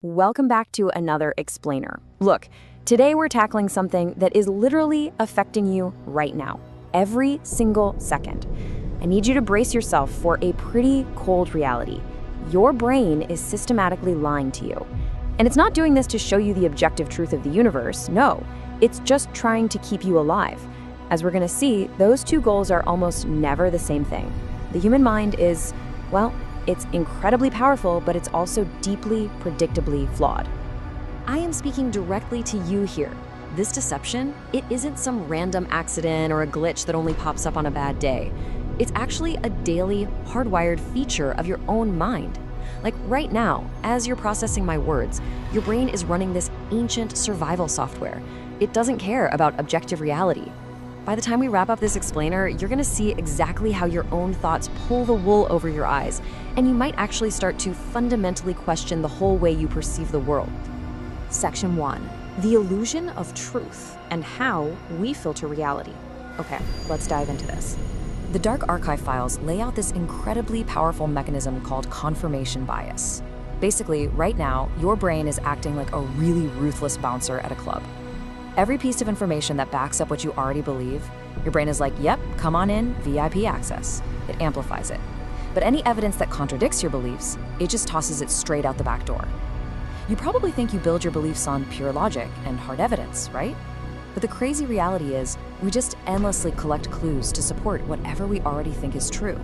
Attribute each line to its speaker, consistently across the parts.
Speaker 1: Welcome back to another explainer. Look, today we're tackling something that is literally affecting you right now, every single second. I need you to brace yourself for a pretty cold reality. Your brain is systematically lying to you. And it's not doing this to show you the objective truth of the universe. No, it's just trying to keep you alive. As we're going to see, those two goals are almost never the same thing. The human mind is, well, it's incredibly powerful, but it's also deeply, predictably flawed. I am speaking directly to you here. This deception, it isn't some random accident or a glitch that only pops up on a bad day. It's actually a daily, hardwired feature of your own mind. Like right now, as you're processing my words, your brain is running this ancient survival software. It doesn't care about objective reality. By the time we wrap up this explainer, you're gonna see exactly how your own thoughts pull the wool over your eyes, and you might actually start to fundamentally question the whole way you perceive the world. Section 1, the illusion of truth and how we filter reality. Okay, let's dive into this. The dark archive files lay out this incredibly powerful mechanism called confirmation bias. Basically, right now, your brain is acting like a really ruthless bouncer at a club. Every piece of information that backs up what you already believe, your brain is like, yep, come on in, VIP access. It amplifies it. But any evidence that contradicts your beliefs, it just tosses it straight out the back door. You probably think you build your beliefs on pure logic and hard evidence, right? But the crazy reality is, we just endlessly collect clues to support whatever we already think is true.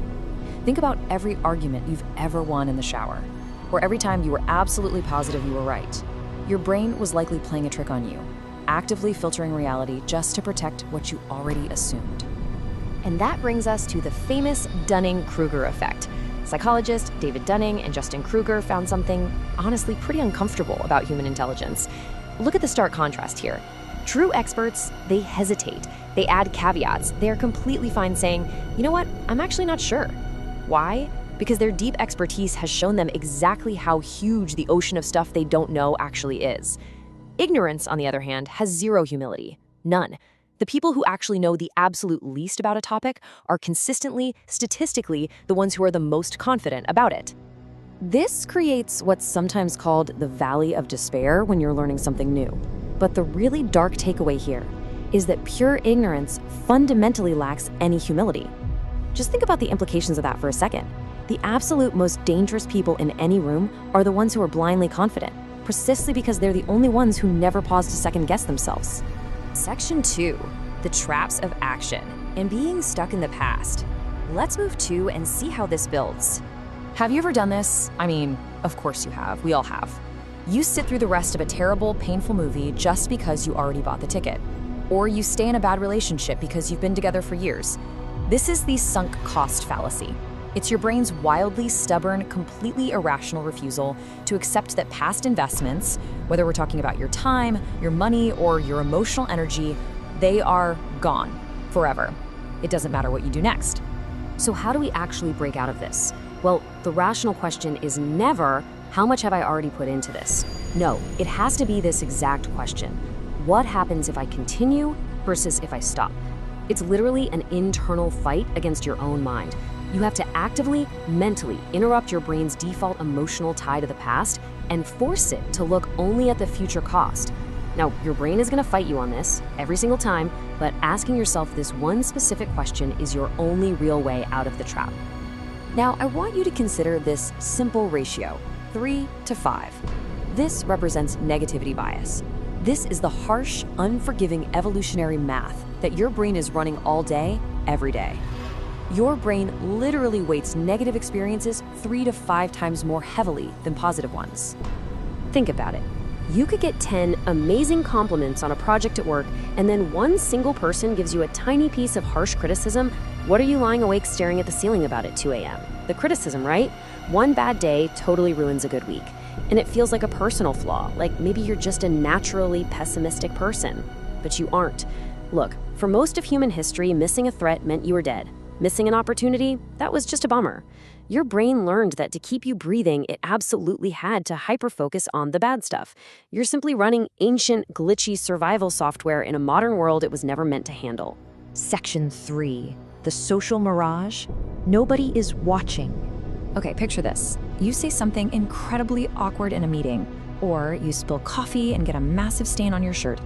Speaker 1: Think about every argument you've ever won in the shower, or every time you were absolutely positive you were right. Your brain was likely playing a trick on you, actively filtering reality just to protect what you already assumed. And that brings us to the famous Dunning-Kruger effect. Psychologists David Dunning and Justin Kruger found something honestly pretty uncomfortable about human intelligence. Look at the stark contrast here. True experts, they hesitate. They add caveats. They are completely fine saying, you know what, I'm actually not sure. Why? Because their deep expertise has shown them exactly how huge the ocean of stuff they don't know actually is. Ignorance, on the other hand, has zero humility. None. The people who actually know the absolute least about a topic are consistently, statistically, the ones who are the most confident about it. This creates what's sometimes called the valley of despair when you're learning something new. But the really dark takeaway here is that pure ignorance fundamentally lacks any humility. Just think about the implications of that for a second. The absolute most dangerous people in any room are the ones who are blindly confident, precisely because they're the only ones who never pause to second-guess themselves. Section 2, the traps of action and being stuck in the past. Let's move to and see how this builds. Have you ever done this? I mean, of course you have. We all have. You sit through the rest of a terrible, painful movie just because you already bought the ticket. Or you stay in a bad relationship because you've been together for years. This is the sunk cost fallacy. It's your brain's wildly stubborn, completely irrational refusal to accept that past investments, whether we're talking about your time, your money, or your emotional energy, they are gone forever. It doesn't matter what you do next. So how do we actually break out of this? Well, the rational question is never, how much have I already put into this? No, it has to be this exact question. What happens if I continue versus if I stop? It's literally an internal fight against your own mind. You have to actively, mentally interrupt your brain's default emotional tie to the past and force it to look only at the future cost. Now, your brain is going to fight you on this every single time, but asking yourself this one specific question is your only real way out of the trap. Now, I want you to consider this simple ratio, 3 to 5. This represents negativity bias. This is the harsh, unforgiving evolutionary math that your brain is running all day, every day. Your brain literally weights negative experiences 3 to 5 times more heavily than positive ones. Think about it. You could get 10 amazing compliments on a project at work, and then one single person gives you a tiny piece of harsh criticism. What are you lying awake staring at the ceiling about at 2 a.m.? The criticism, right? One bad day totally ruins a good week. And it feels like a personal flaw, like maybe you're just a naturally pessimistic person. But you aren't. Look, for most of human history, missing a threat meant you were dead. Missing an opportunity, that was just a bummer. Your brain learned that to keep you breathing, it absolutely had to hyper-focus on the bad stuff. You're simply running ancient, glitchy survival software in a modern world it was never meant to handle. Section 3, the social mirage. Nobody is watching. Okay, picture this. You say something incredibly awkward in a meeting. Or you spill coffee and get a massive stain on your shirt.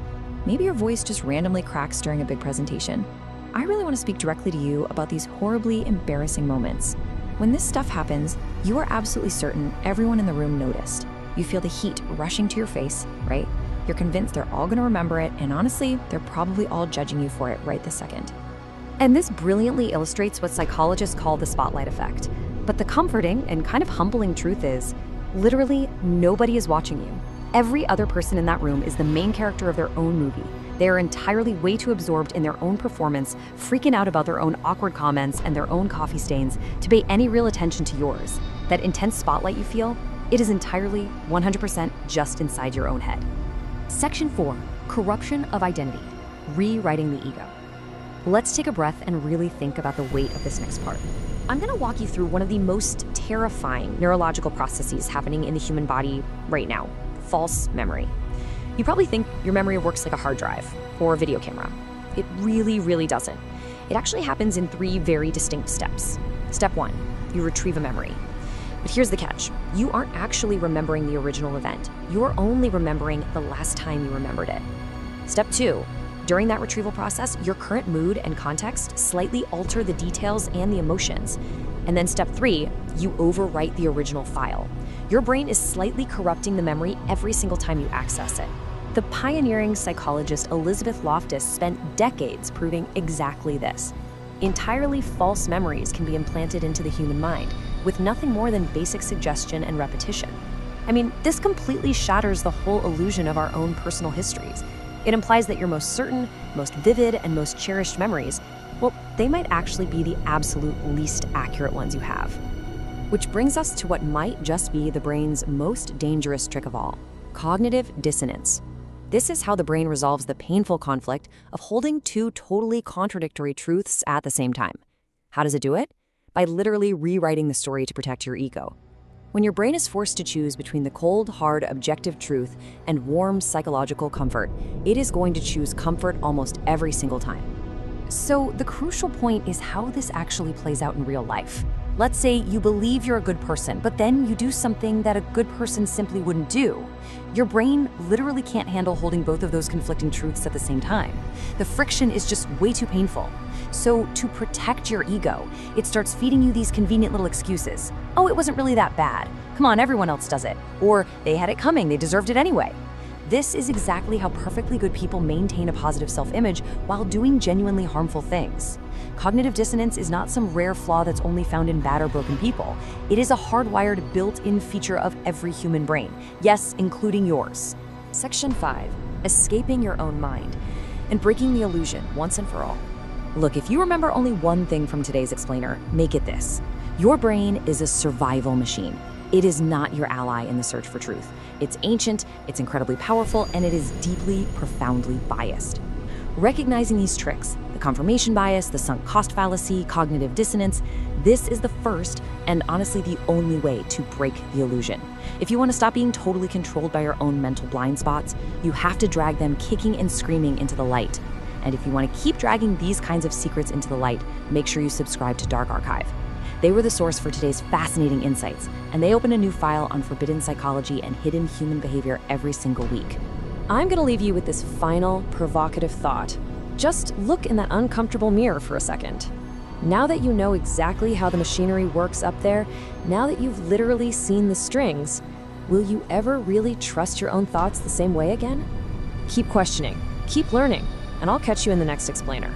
Speaker 1: Maybe your voice just randomly cracks during a big presentation. I really want to speak directly to you about these horribly embarrassing moments. When this stuff happens, you are absolutely certain everyone in the room noticed. You feel the heat rushing to your face, right? You're convinced they're all going to remember it, and honestly, they're probably all judging you for it right this second. And this brilliantly illustrates what psychologists call the spotlight effect. But the comforting and kind of humbling truth is, literally nobody is watching you. Every other person in that room is the main character of their own movie. They are entirely way too absorbed in their own performance, freaking out about their own awkward comments and their own coffee stains to pay any real attention to yours. That intense spotlight you feel, it is entirely 100% just inside your own head. Section 4, corruption of identity, rewriting the ego. Let's take a breath and really think about the weight of this next part. I'm going to walk you through one of the most terrifying neurological processes happening in the human body right now, false memory. You probably think your memory works like a hard drive or a video camera. It really, really doesn't. It actually happens in 3 very distinct steps. Step 1, you retrieve a memory. But here's the catch. You aren't actually remembering the original event. You're only remembering the last time you remembered it. Step 2, during that retrieval process, your current mood and context slightly alter the details and the emotions. And then step 3, you overwrite the original file. Your brain is slightly corrupting the memory every single time you access it. The pioneering psychologist Elizabeth Loftus spent decades proving exactly this. Entirely false memories can be implanted into the human mind with nothing more than basic suggestion and repetition. I mean, this completely shatters the whole illusion of our own personal histories. It implies that your most certain, most vivid, and most cherished memories, well, they might actually be the absolute least accurate ones you have. Which brings us to what might just be the brain's most dangerous trick of all, cognitive dissonance. This is how the brain resolves the painful conflict of holding 2 totally contradictory truths at the same time. How does it do it? By literally rewriting the story to protect your ego. When your brain is forced to choose between the cold, hard, objective truth and warm psychological comfort, it is going to choose comfort almost every single time. So the crucial point is how this actually plays out in real life. Let's say you believe you're a good person, but then you do something that a good person simply wouldn't do. Your brain literally can't handle holding both of those conflicting truths at the same time. The friction is just way too painful. So to protect your ego, it starts feeding you these convenient little excuses. Oh, it wasn't really that bad. Come on, everyone else does it. Or they had it coming, they deserved it anyway. This is exactly how perfectly good people maintain a positive self-image while doing genuinely harmful things. Cognitive dissonance is not some rare flaw that's only found in bad or broken people. It is a hardwired, built-in feature of every human brain. Yes, including yours. Section 5, escaping your own mind and breaking the illusion once and for all. Look, if you remember only one thing from today's explainer, make it this. Your brain is a survival machine. It is not your ally in the search for truth. It's ancient, it's incredibly powerful, and it is deeply, profoundly biased. Recognizing these tricks, the confirmation bias, the sunk cost fallacy, cognitive dissonance, this is the first and honestly the only way to break the illusion. If you want to stop being totally controlled by your own mental blind spots, you have to drag them kicking and screaming into the light. And if you want to keep dragging these kinds of secrets into the light, make sure you subscribe to Dark Archive. They were the source for today's fascinating insights, and they open a new file on forbidden psychology and hidden human behavior every single week. I'm going to leave you with this final, provocative thought. Just look in that uncomfortable mirror for a second. Now that you know exactly how the machinery works up there, now that you've literally seen the strings, will you ever really trust your own thoughts the same way again? Keep questioning, keep learning, and I'll catch you in the next explainer.